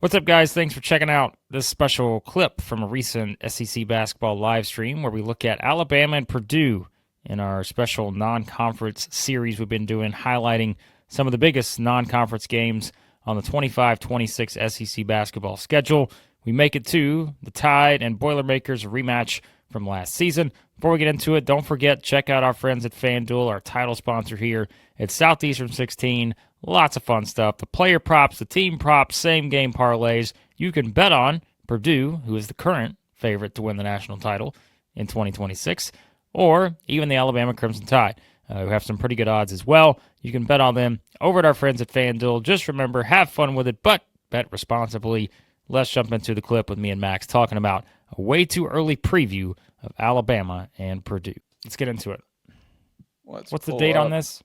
What's up, guys? Thanks for checking out this special clip from a recent SEC basketball live stream where we look at Alabama and Purdue in our special non-conference series we've been doing, highlighting some of the biggest non-conference games on the 25-26 SEC basketball schedule. We make it to the Tide and Boilermakers rematch from last season. Before we get into it, don't forget, check out our friends at FanDuel, our title sponsor here at Southeastern 16. Lots of fun stuff. The player props, the team props, same game parlays. You can bet on Purdue, who is the current favorite to win the national title in 2026, or even the Alabama Crimson Tide, who have some pretty good odds as well. You can bet on them over at our friends at FanDuel. Just remember, have fun with it, but bet responsibly. Let's jump into the clip with me and Max talking about a way too early preview of Alabama and Purdue. Let's get into it. What's the date on this?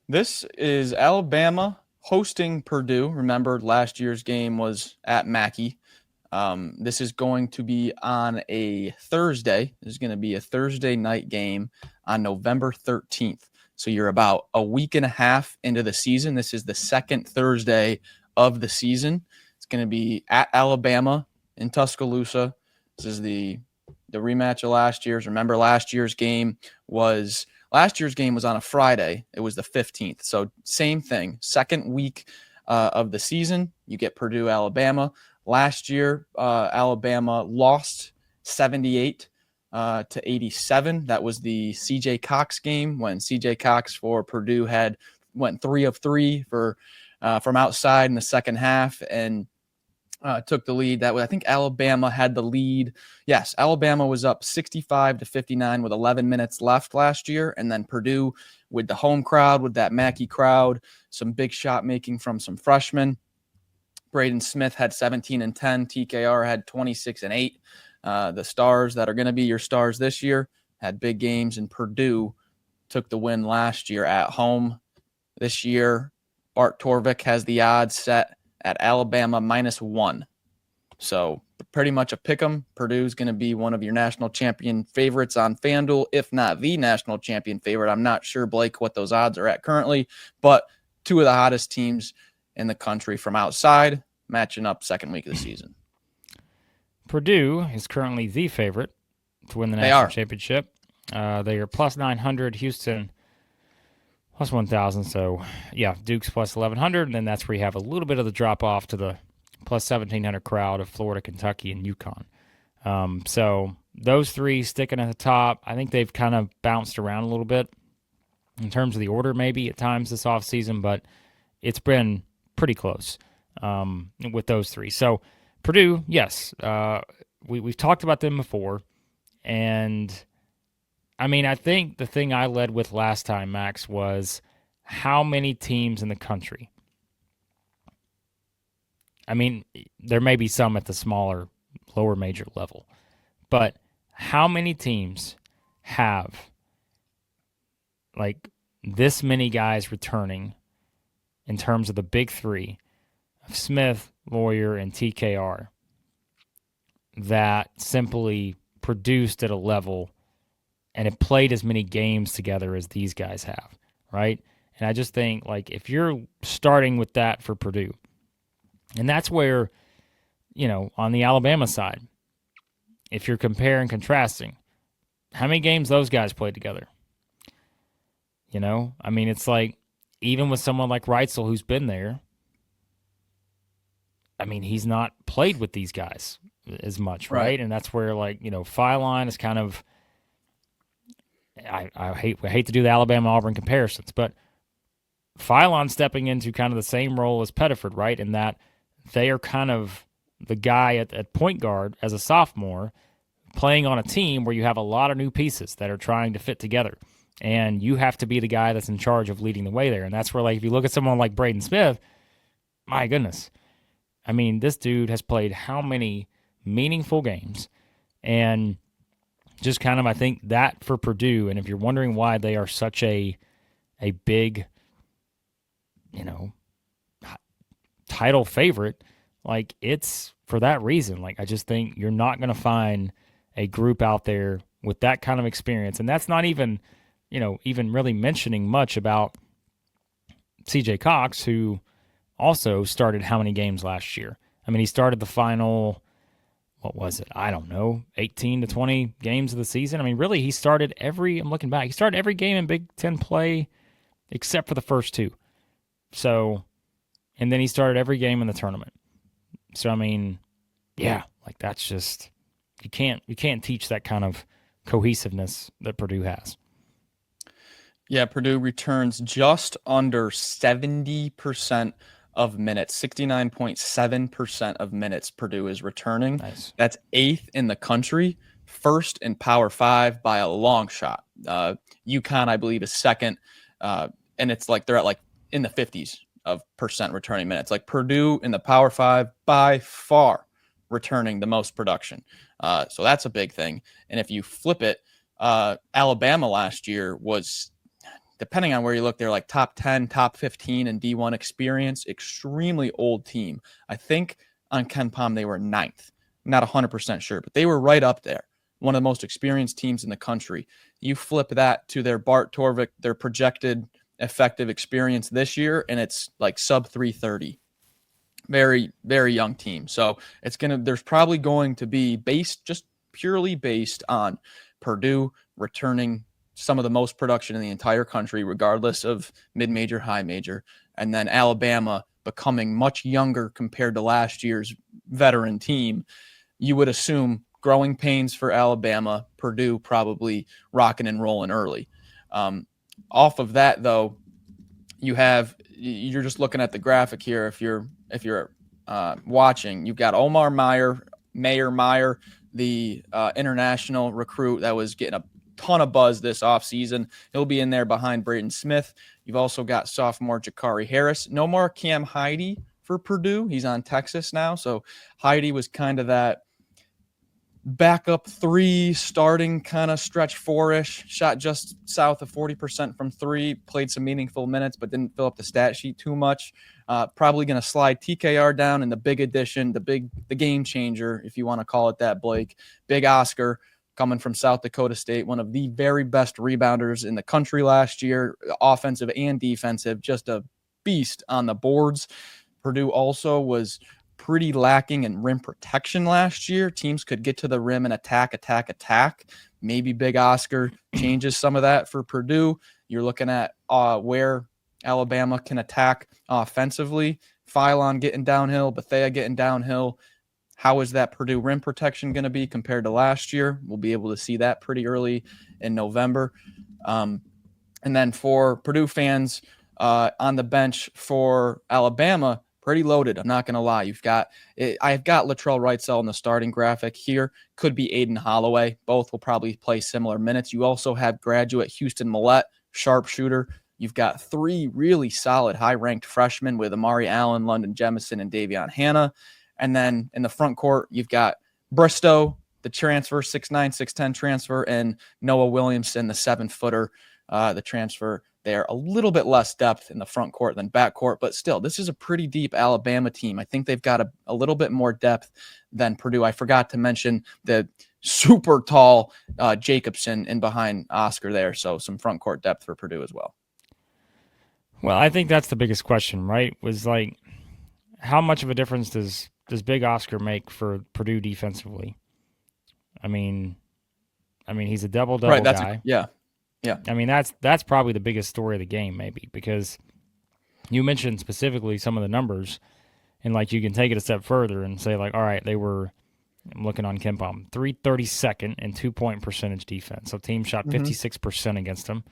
This is Alabama hosting Purdue. Remember, last year's game was at Mackey. This is going to be on a Thursday. This is going to be a Thursday night game on November 13th. So you're about a week and a half into the season. This is the second Thursday of the season. It's going to be at Alabama in Tuscaloosa. This is the rematch of last year's. Remember, last year's game was on a Friday. It was the 15th. So same thing. Second week of the season, you get Purdue, Alabama. Last year, Alabama lost 78 to 87. That was the C.J. Cox game when C.J. Cox for Purdue went 3 of 3 from outside in the second half and took the lead. I think Alabama had the lead. Yes, Alabama was up 65 to 59 with 11 minutes left last year. And then Purdue with the home crowd, with that Mackey crowd, some big shot making from some freshmen. Braden Smith had 17 and 10. TKR had 26 and 8. The stars that are going to be your stars this year had big games, and Purdue took the win last year at home. This year, Bart Torvik has the odds set at Alabama -1. So pretty much a pick 'em. Purdue's going to be one of your national champion favorites on FanDuel, if not the national champion favorite. I'm not sure, Blake, what those odds are at currently, but two of the hottest teams in the country from outside matching up second week of the season. Purdue is currently the favorite to win the national championship. They are plus 900, Houston plus 1,000. So, yeah, Duke's plus 1,100, and then that's where you have a little bit of the drop-off to the plus 1,700 crowd of Florida, Kentucky, and UConn. So those three sticking at the top. I think they've kind of bounced around a little bit in terms of the order maybe at times this offseason, but it's been pretty close with those three. So Purdue, yes, we've talked about them before, and I mean, I think the thing I led with last time, Max, was how many teams in the country. I mean, there may be some at the smaller, lower major level, but how many teams have like this many guys returning in terms of the big three of Smith, Loyer, and TKR that simply produced at a level and it played as many games together as these guys have, right? And I just think, like, if you're starting with that for Purdue, and that's where, you know, on the Alabama side, if you're comparing, contrasting, how many games those guys played together? You know, I mean, it's like, even with someone like Reitzel who's been there, I mean, he's not played with these guys as much, right? And that's where, like, you know, Philon is kind of, I hate to do the Alabama-Auburn comparisons, but Philon stepping into kind of the same role as Pettiford, right? In that they are kind of the guy at point guard as a sophomore playing on a team where you have a lot of new pieces that are trying to fit together. And you have to be the guy that's in charge of leading the way there. And that's where, like, if you look at someone like Braden Smith, my goodness. I mean, this dude has played how many meaningful games? And just kind of, I think, that for Purdue, and if you're wondering why they are such a big, you know, title favorite, like, it's for that reason. Like, I just think you're not going to find a group out there with that kind of experience. And that's not even, you know, even really mentioning much about C.J. Cox, who also started how many games last year? I mean, he started the final, what was it? I don't know, 18 to 20 games of the season. I mean, really, he started I'm looking back, he started every game in Big Ten play except for the first two. So, and then he started every game in the tournament. So, I mean, yeah, like that's just, you can't teach that kind of cohesiveness that Purdue has. Yeah, Purdue returns just under 70% of minutes, 69.7% of minutes Purdue is returning. Nice. That's 8th in the country, 1st in Power 5 by a long shot. UConn, I believe, is 2nd, and it's like they're at like in the 50s of percent returning minutes. Like Purdue in the Power 5 by far returning the most production. So that's a big thing. And if you flip it, Alabama last year was, depending on where you look, they're like top 10, top 15 in D1 experience, extremely old team. I think on KenPom they were 9th. I'm not 100% sure, but they were right up there. One of the most experienced teams in the country. You flip that to their Bart Torvik, their projected effective experience this year, and it's like sub 330. Very, very young team. So there's probably going to be just purely based on Purdue returning some of the most production in the entire country, regardless of mid-major, high major, and then Alabama becoming much younger compared to last year's veteran team. You would assume growing pains for Alabama, Purdue probably rocking and rolling early. Off of that, though, you're just looking at the graphic here. If you're watching, you've got Omar Meyer, the international recruit that was getting a ton of buzz this offseason. He'll be in there behind Braden Smith. You've also got sophomore Jakari Harris. No more Cam Heide for Purdue. He's on Texas now. So Heide was kind of that backup 3, starting kind of stretch 4-ish, shot just south of 40% from 3, played some meaningful minutes, but didn't fill up the stat sheet too much. Probably going to slide TKR down, and the big addition, the game changer, if you want to call it that, Blake, Big Oscar, coming from South Dakota State, one of the very best rebounders in the country last year, offensive and defensive, just a beast on the boards. Purdue also was pretty lacking in rim protection last year. Teams could get to the rim and attack. Maybe Big Oscar changes some of that for Purdue. You're looking at where Alabama can attack offensively. Philon getting downhill, Bethea getting downhill. How is that Purdue rim protection going to be compared to last year? We'll be able to see that pretty early in November. And then for Purdue fans on the bench for Alabama, pretty loaded. I'm not going to lie. I've got Latrell Wrightsell in the starting graphic here. Could be Aiden Holloway. Both will probably play similar minutes. You also have graduate Houston Millette, sharpshooter. You've got 3 really solid high-ranked freshmen with Amari Allen, London Jemison, and Davion Hanna. And then in the front court, you've got Bristow, the transfer, 6'9", 6'10" transfer, and Noah Williamson, the 7-footer, the transfer there. A little bit less depth in the front court than back court, but still, this is a pretty deep Alabama team. I think they've got a little bit more depth than Purdue. I forgot to mention the super tall Jacobson in behind Oscar there, so some front court depth for Purdue as well. Well, I think that's the biggest question, right? Was like, how much of a difference does Big Oscar make for Purdue defensively? I mean, he's a double-double guy. Yeah. I mean, that's probably the biggest story of the game, maybe, because you mentioned specifically some of the numbers, and like you can take it a step further and say, like, all right, they were, I'm looking on KenPom, 332nd in 2-point percentage defense. So team shot 56% against them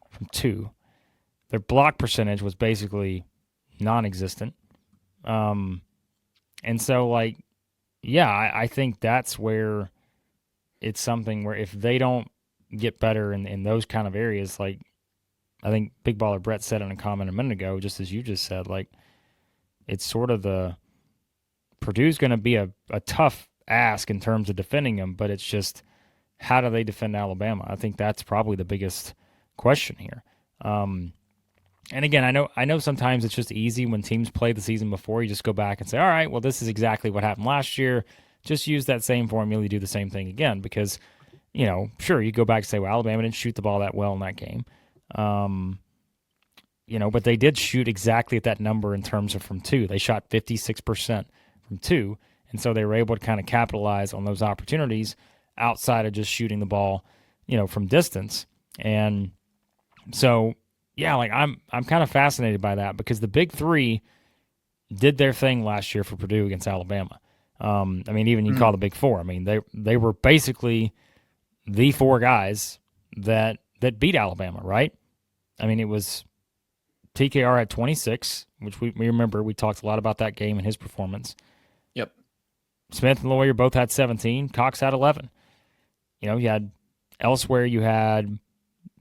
from 2. Their block percentage was basically non-existent. And so, like, yeah, I think that's where it's something where if they don't get better in those kind of areas, like I think Big Baller Brett said in a comment a minute ago, just as you just said, like it's sort of Purdue's going to be a tough ask in terms of defending them, but it's just how do they defend Alabama? I think that's probably the biggest question here. And again, I know sometimes it's just easy when teams play the season before. You just go back and say, all right, well, this is exactly what happened last year. Just use that same formula, you do the same thing again. Because, sure, you go back and say, well, Alabama didn't shoot the ball that well in that game. but they did shoot exactly at that number in terms of from two. They shot 56% from two. And so they were able to kind of capitalize on those opportunities outside of just shooting the ball, from distance. And so, yeah, like I'm kind of fascinated by that because the big three did their thing last year for Purdue against Alabama. Even you call the big four. I mean, they were basically the four guys that beat Alabama, right? I mean, it was TKR at 26, which we remember. We talked a lot about that game and his performance. Yep. Smith and Loyer both had 17. Cox had 11. You had elsewhere, you had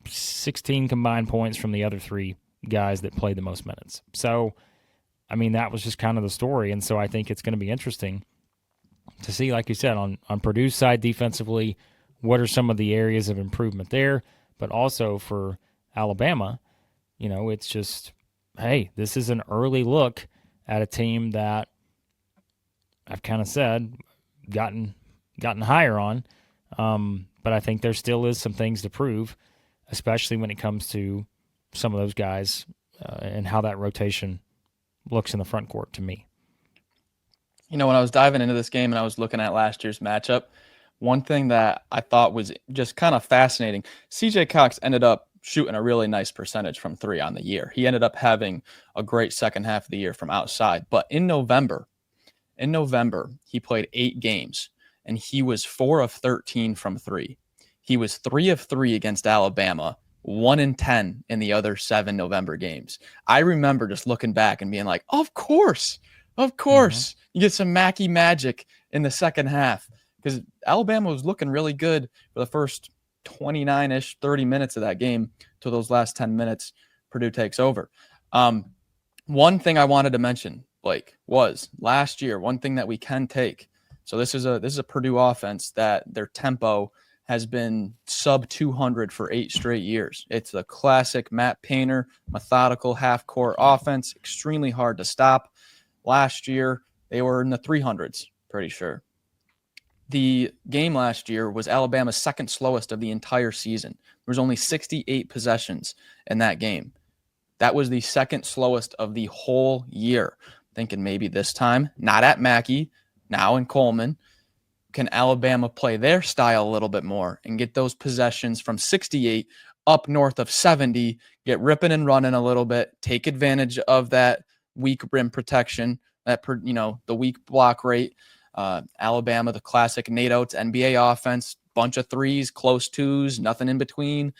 16 combined points from the other three guys that played the most minutes. So, that was just kind of the story. And so I think it's going to be interesting to see, like you said, on Purdue's side defensively, what are some of the areas of improvement there, but also for Alabama, it's just, hey, this is an early look at a team that I've kind of said gotten higher on, but I think there still is some things to prove, especially when it comes to some of those guys and how that rotation looks in the front court to me. When I was diving into this game and I was looking at last year's matchup, one thing that I thought was just kind of fascinating, CJ Cox ended up shooting a really nice percentage from three on the year. He ended up having a great second half of the year from outside. But in November, he played 8 games and he was 4 of 13 from three. He was 3 of 3 against Alabama, 1 in 10 in the other 7 November games. I remember just looking back and being like, of course. You get some Mackey magic in the second half because Alabama was looking really good for the first 29-ish, 30 minutes of that game till those last 10 minutes Purdue takes over. One thing I wanted to mention, Blake, was last year, one thing that we can take. So this is a Purdue offense that their tempo has been sub 200 for 8 straight years. It's the classic Matt Painter, methodical half-court offense, extremely hard to stop. Last year, they were in the 300s, pretty sure. The game last year was Alabama's second slowest of the entire season. There was only 68 possessions in that game. That was the second slowest of the whole year. Thinking maybe this time, not at Mackey, now in Coleman, can Alabama play their style a little bit more and get those possessions from 68 up north of 70, get ripping and running a little bit, take advantage of that weak rim protection, the weak block rate. Alabama, the classic Nate Oats NBA offense, bunch of threes, close twos, nothing in between.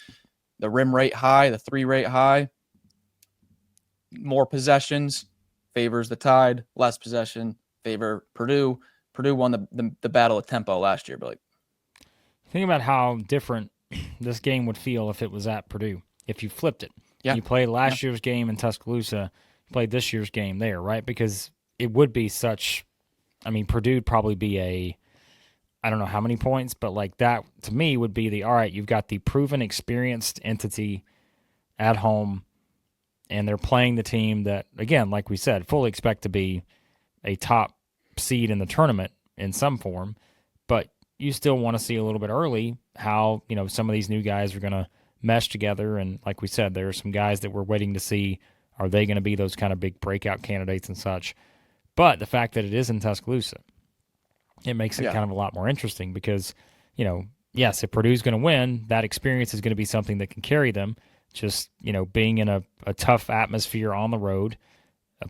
The rim rate high, the 3 rate high. More possessions favors the Tide, less possession favor Purdue. Purdue won the battle of tempo last year, Blake. Think about how different this game would feel if it was at Purdue, if you flipped it. Yeah. You played last year's game in Tuscaloosa, played this year's game there, right? Because it would be such, Purdue would probably be I don't know how many points, but like that to me would be all right, you've got the proven, experienced entity at home, and they're playing the team that, again, like we said, fully expect to be a top seed in the tournament in some form, but you still want to see a little bit early how, some of these new guys are going to mesh together. And like we said, there are some guys that we're waiting to see, are they going to be those kind of big breakout candidates and such? But the fact that it is in Tuscaloosa, it makes it kind of a lot more interesting because, yes, if Purdue's going to win, that experience is going to be something that can carry them. Just, being in a tough atmosphere on the road,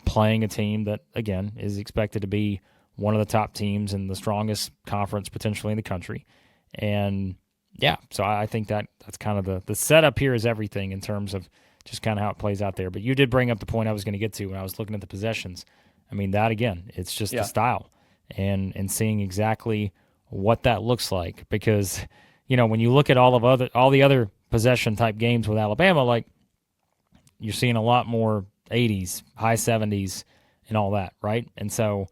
playing a team that, again, is expected to be one of the top teams in the strongest conference potentially in the country. And, yeah, so I think that's kind of the setup here is everything in terms of just kind of how it plays out there. But you did bring up the point I was going to get to when I was looking at the possessions. That, again, it's just the style and seeing exactly what that looks like. Because, when you look at all the other possession-type games with Alabama, like, you're seeing a lot more 80s, high 70s, and all that, right? And so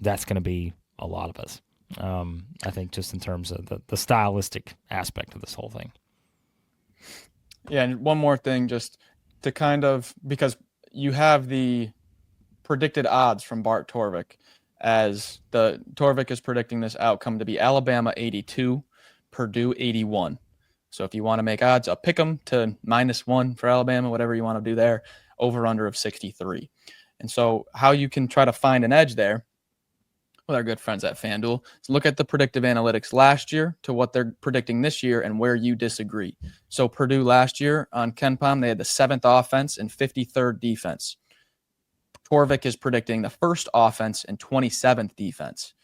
that's going to be a lot of us, I think, just in terms of the stylistic aspect of this whole thing. Yeah, and one more thing, just to kind of, because you have the predicted odds from Bart Torvik, as Torvik is predicting this outcome to be Alabama 82, Purdue 81. So if you want to make odds, I'll pick them to -1 for Alabama, whatever you want to do there, over under of 63. And so how you can try to find an edge there with our good friends at FanDuel is look at the predictive analytics last year to what they're predicting this year and where you disagree. So Purdue last year on KenPom, they had the 7th offense and 53rd defense. Torvik is predicting the 1st offense and 27th defense.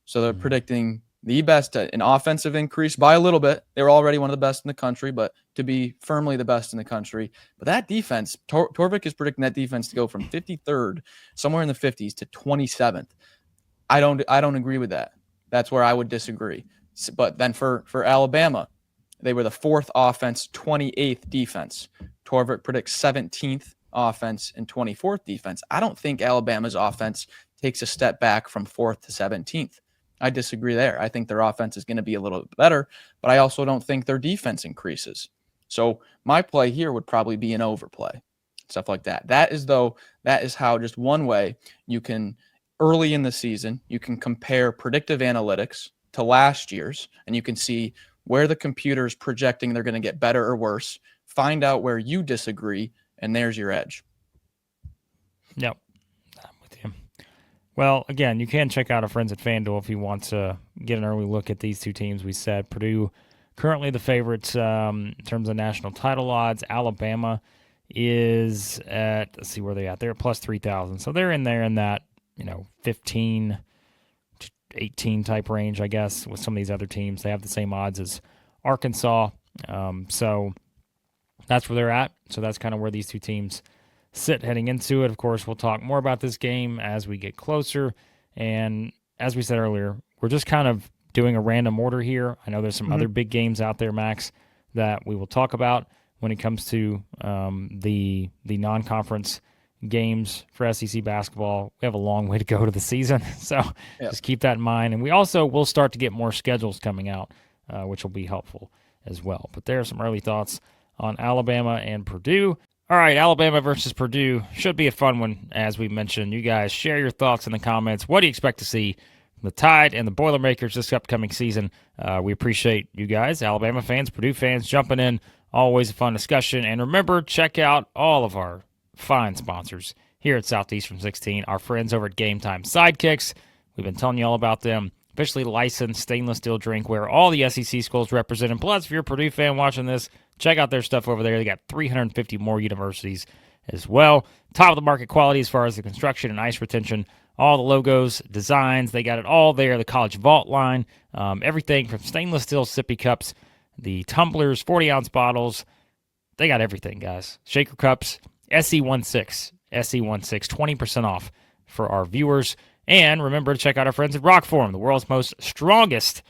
So they're predicting the best, an offensive increase by a little bit. They were already one of the best in the country, but to be firmly the best in the country. But that defense, Torvik is predicting that defense to go from 53rd, somewhere in the 50s, to 27th. I don't agree with that. That's where I would disagree. But then for Alabama, they were the 4th offense, 28th defense. Torvik predicts 17th offense and 24th defense. I don't think Alabama's offense takes a step back from 4th to 17th. I disagree there. I think their offense is going to be a little bit better, but I also don't think their defense increases. So my play here would probably be an overplay, stuff like that. That is how just one way you can, early in the season, you can compare predictive analytics to last year's, and you can see where the computer is projecting they're going to get better or worse, find out where you disagree, and there's your edge. Yep, I'm with you. Well, again, you can check out our friends at FanDuel if you want to get an early look at these two teams. We said Purdue currently the favorites in terms of national title odds. Alabama is at, let's see where they're at. They're at plus 3,000. So they're in there in that, 15 to 18 type range, I guess, with some of these other teams. They have the same odds as Arkansas. So that's where they're at. So that's kind of where these two teams sit heading into it. Of course, we'll talk more about this game as we get closer. And as we said earlier, we're just kind of doing a random order here. I know there's some other big games out there, Max, that we will talk about when it comes to the non-conference games for SEC basketball. We have a long way to go to the season, so just keep that in mind. And we also will start to get more schedules coming out, which will be helpful as well. But there are some early thoughts on Alabama and Purdue. All right, Alabama versus Purdue should be a fun one, as we mentioned. You guys share your thoughts in the comments. What do you expect to see from the Tide and the Boilermakers this upcoming season? We appreciate you guys, Alabama fans, Purdue fans, jumping in. Always a fun discussion. And remember, check out all of our fine sponsors here at Southeastern 16, our friends over at GameTime SIDEKICKS. We've been telling you all about them. Officially licensed stainless steel drinkware, all the SEC schools represented. Plus, if you're a Purdue fan watching this, check out their stuff over there. They got 350 more universities as well. Top of the market quality as far as the construction and ice retention. All the logos, designs, they got it all there. The College Vault line, everything from stainless steel sippy cups, the tumblers, 40-ounce bottles. They got everything, guys. Shaker cups, SE16, 20% off for our viewers. And remember to check out our friends at ROKFORM, the world's most strongest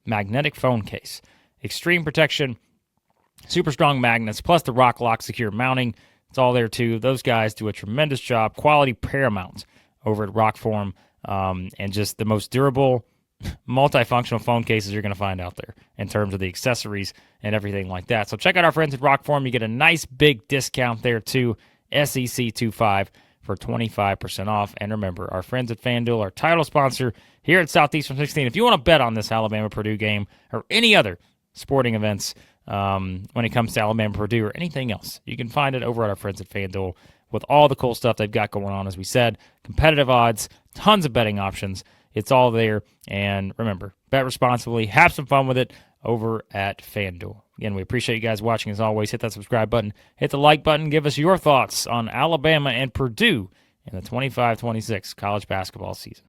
magnetic phone case. Extreme protection, super strong magnets, plus the Rock Lock secure mounting. It's all there too. Those guys do a tremendous job. Quality paramount over at ROKFORM, and just the most durable, multifunctional phone cases you're going to find out there in terms of the accessories and everything like that. So check out our friends at ROKFORM. You get a nice big discount there too, SEC25 for 25% off. And remember, our friends at FanDuel, our title sponsor here at Southeastern 16. If you want to bet on this Alabama-Purdue game or any other sporting events when it comes to Alabama-Purdue or anything else, you can find it over at our friends at FanDuel with all the cool stuff they've got going on. As we said, competitive odds, tons of betting options. It's all there. And remember, bet responsibly, have some fun with it over at FanDuel. Again, we appreciate you guys watching as always. Hit that subscribe button, hit the like button, give us your thoughts on Alabama and Purdue in the 25-26 college basketball season.